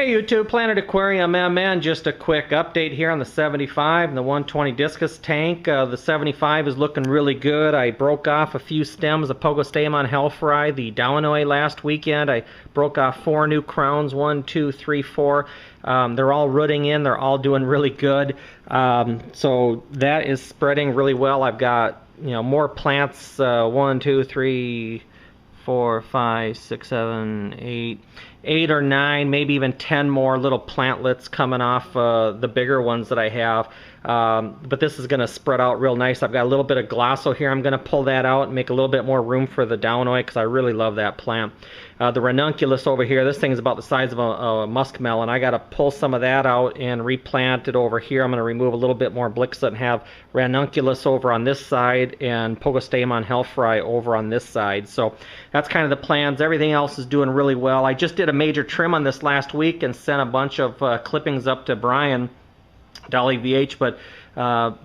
Hey YouTube, Planet Aquarium MN, just a quick update here on the 75 and the 120 Discus Tank. The 75 is looking really good. I broke off a few stems of Pogostemon Hellfry, the Dowanoy last weekend. I broke off 4 new crowns, 1, 2, 3, 4. They're all rooting in, they're all doing really good. So that is spreading really well. I've got more plants, 1, 2, 3, 4, 5, 6, 7, 8 or 9, maybe even 10 more little plantlets coming off the bigger ones that I have. But this is going to spread out real nice. I've got a little bit of glosso here. I'm going to pull that out and make a little bit more room for the Dowanoy because I really love that plant. The ranunculus over here, this thing is about the size of a muskmelon. I got to pull some of that out and replant it over here. I'm going to remove a little bit more Blixit and have ranunculus over on this side and Pogostemon Hellfry over on this side. So that's kind of the plans. Everything else is doing really well. I just did a major trim on this last week and sent a bunch of clippings up to Brian, Dolly VH, but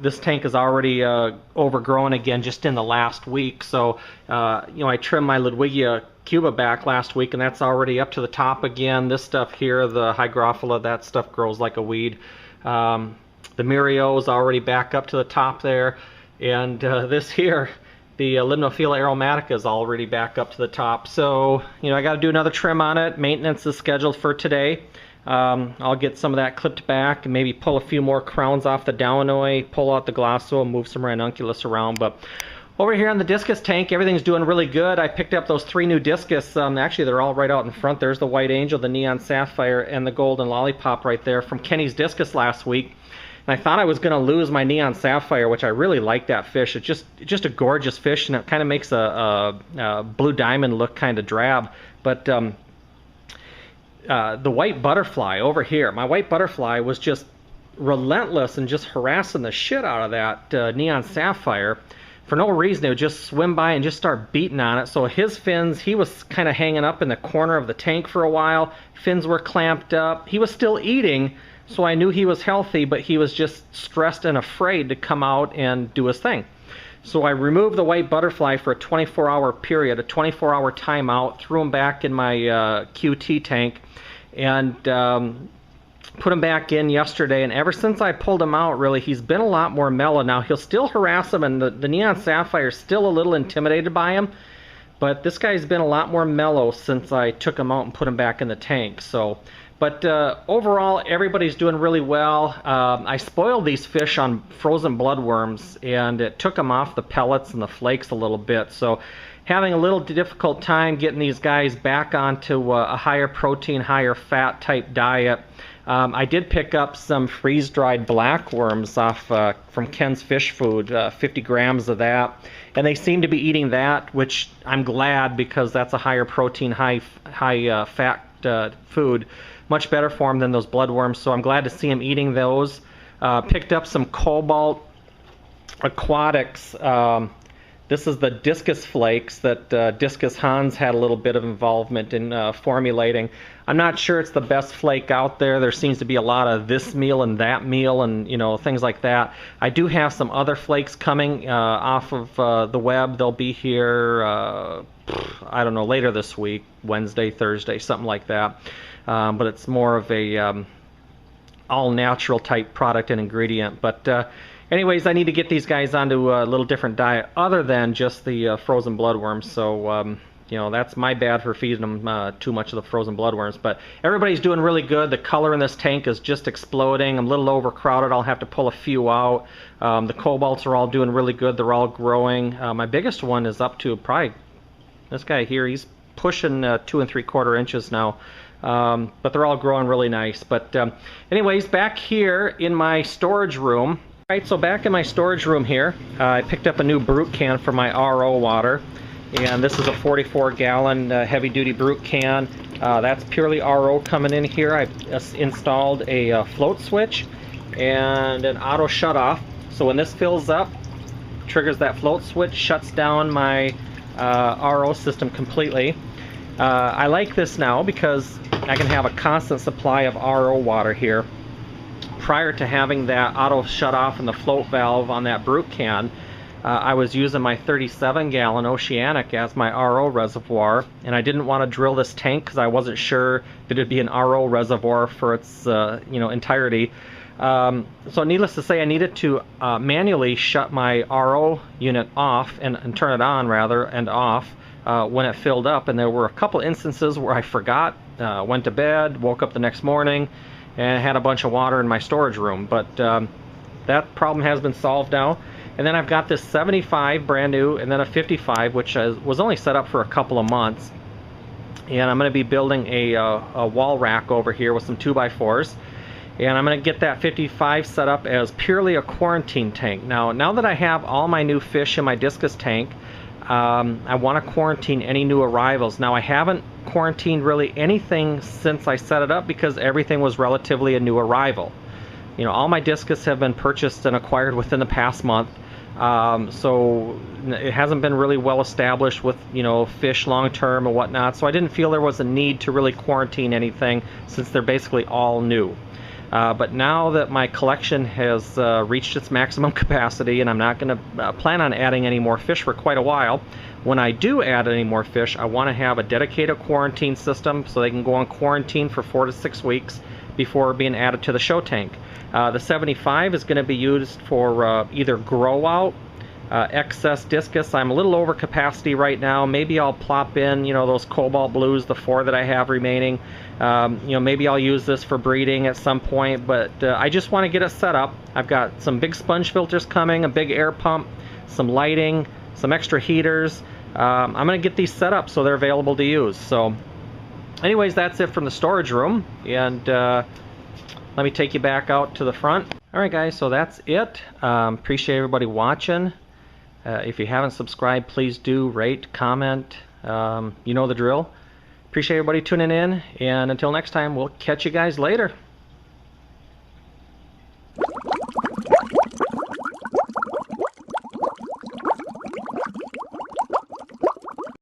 this tank is already overgrown again just in the last week. So I trimmed my Ludwigia Cuba back last week, and that's already up to the top again. This stuff here, the Hygrophila, that stuff grows like a weed. The Mirio is already back up to the top there, and this here, the Limnophila aromatica, is already back up to the top. So I got to do another trim on it. Maintenance is scheduled for today. I'll get some of that clipped back and maybe pull a few more crowns off the Dowanoy, pull out the glosso, and move some ranunculus around. But over here on the Discus Tank, everything's doing really good. I picked up those 3 new Discus. Actually, they're all right out in front. There's the White Angel, the Neon Sapphire, and the Golden Lollipop right there from Kenny's Discus last week. And I thought I was going to lose my Neon Sapphire, which I really like that fish. It's just a gorgeous fish, and it kind of makes a blue diamond look kind of drab. But the white butterfly over here, my white butterfly was just relentless and just harassing the shit out of that Neon Sapphire. For no reason, it would just swim by and just start beating on it. So his fins, he was kind of hanging up in the corner of the tank for a while. Fins were clamped up. He was still eating, so I knew he was healthy, but he was just stressed and afraid to come out and do his thing. So I removed the white butterfly for a 24-hour period, a 24-hour timeout, threw him back in my QT tank, and put him back in yesterday. And ever since I pulled him out, really, he's been a lot more mellow. Now, he'll still harass him, and the Neon Sapphire is still a little intimidated by him, but this guy's been a lot more mellow since I took him out and put him back in the tank. So, but overall, everybody's doing really well. I spoiled these fish on frozen bloodworms, and it took them off the pellets and the flakes a little bit. So having a little difficult time getting these guys back onto a higher protein, higher fat type diet. I did pick up some freeze-dried blackworms off from Ken's Fish Food, 50 grams of that, and they seem to be eating that, which I'm glad, because that's a higher protein, high fat food, much better for them than those bloodworms. So I'm glad to see them eating those. Picked up some Cobalt Aquatics. This is the Discus Flakes that Discus Hans had a little bit of involvement in formulating. I'm not sure it's the best flake out there. There seems to be a lot of this meal and that meal and things like that. I do have some other flakes coming off of the web. They'll be here, I don't know, later this week, Wednesday, Thursday, something like that. But it's more of a all-natural type product and ingredient. But anyways, I need to get these guys onto a little different diet other than just the frozen bloodworms. So, that's my bad for feeding them too much of the frozen bloodworms. But everybody's doing really good. The color in this tank is just exploding. I'm a little overcrowded. I'll have to pull a few out. The cobalts are all doing really good. They're all growing. My biggest one is up to probably this guy here. He's pushing 2 3/4 inches now. But they're all growing really nice. But anyways, back here in my storage room. Alright, so back in my storage room here, I picked up a new brute can for my RO water, and this is a 44-gallon heavy-duty brute can. That's purely RO coming in here. I installed a float switch and an auto shut-off. So when this fills up, triggers that float switch, shuts down my RO system completely. I like this now because I can have a constant supply of RO water here. Prior to having that auto shut off and the float valve on that brute can, I was using my 37-gallon Oceanic as my RO reservoir, and I didn't want to drill this tank because I wasn't sure that it'd be an RO reservoir for its entirety. So needless to say, I needed to manually shut my RO unit off and turn it on rather and off when it filled up, and there were a couple instances where I forgot, went to bed, woke up the next morning, and had a bunch of water in my storage room. But that problem has been solved now. And then I've got this 75 brand new, and then a 55, which was only set up for a couple of months. And I'm going to be building a wall rack over here with some 2x4s. And I'm going to get that 55 set up as purely a quarantine tank. Now that I have all my new fish in my Discus tank, I want to quarantine any new arrivals. Now I haven't quarantined really anything since I set it up because everything was relatively a new arrival. You know, all my Discus have been purchased and acquired within the past month. So it hasn't been really well established with, you know, fish long term and whatnot. So I didn't feel there was a need to really quarantine anything since they're basically all new. But now that my collection has reached its maximum capacity, and I'm not going to plan on adding any more fish for quite a while, when I do add any more fish, I want to have a dedicated quarantine system so they can go on quarantine for 4 to 6 weeks before being added to the show tank. The 75 is going to be used for either grow out, excess Discus. I'm a little over capacity right now. Maybe I'll plop in, you know, those cobalt blues, the 4 that I have remaining. You know, maybe I'll use this for breeding at some point, but I just want to get it set up. I've got some big sponge filters coming, a big air pump, some lighting, some extra heaters. I'm going to get these set up so they're available to use. So anyways, that's it from the storage room, and let me take you back out to the front. Alright guys, so that's it. Appreciate everybody watching. If you haven't subscribed, please do rate, comment, you know the drill. Appreciate everybody tuning in, and until next time, we'll catch you guys later.